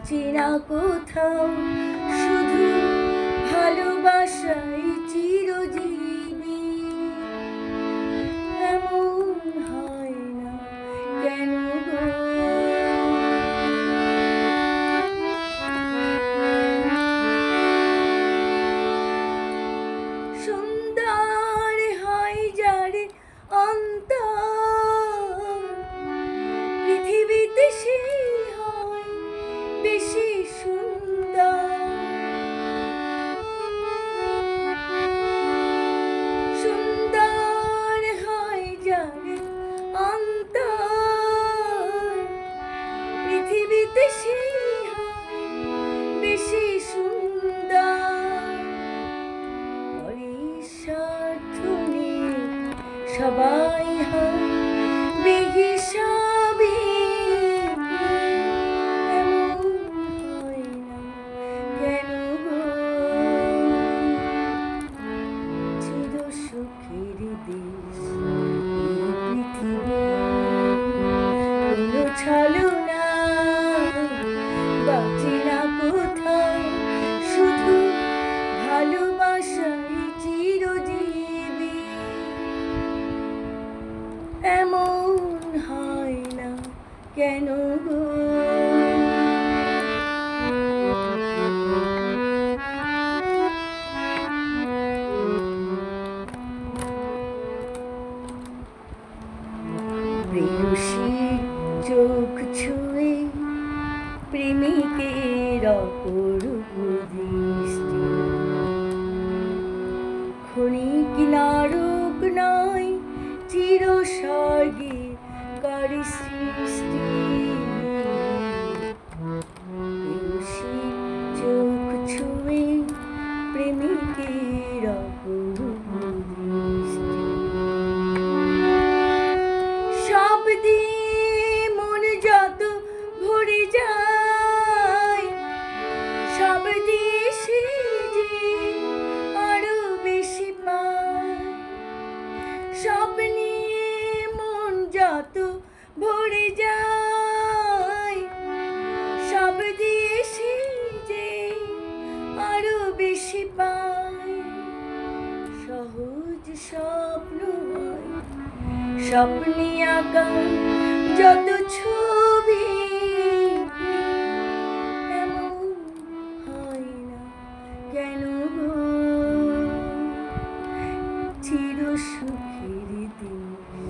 বাঁচি না কোথাও, শুধু ভালোবাসাই চিরজীবী। এমন হয় না কেন গো? সুন্দর হয় যার অন্তর, পৃথিবীতে সে হয় বেশি সুন্দর। সুন্দর হয় যার অন্তর, পৃথিবীতে সে হয় বেশি সুন্দর। পরিস্বার্থ নিয়ে সবাই হয় বেহিসাবি। এমন হয় না কেন গো? চির সুখের দেশ এই পৃথিবী, কোনো ছলনা বাঁচি না কোথাও, শুধু ভালোবাসাই চিরজীবী। এমন হয় না কেন গো? প্রেয়সীর চোখ ছুঁয়ে প্রেমিকের অপরূপ দৃষ্টি, ক্ষণিক নারক নয় চির স্বর্গের সৃষ্টি। প্রেয়সীর চোখ ছুঁয়ে প্রেমিকের অপরূপ দৃষ্টি, সব দিয়ে মন যত ভরে যায়, সব দিয়ে সে যে আরো বেশি পায়। সব নিয়ে মন যত ভরে যায়, সব দিয়ে সে যে আরো বেশি পায়। সহজ স্বপ্ন হয় স্বপ্নে আঁকা যত ছবি, এমন হয় না কেন গো? চির সুখের দেশ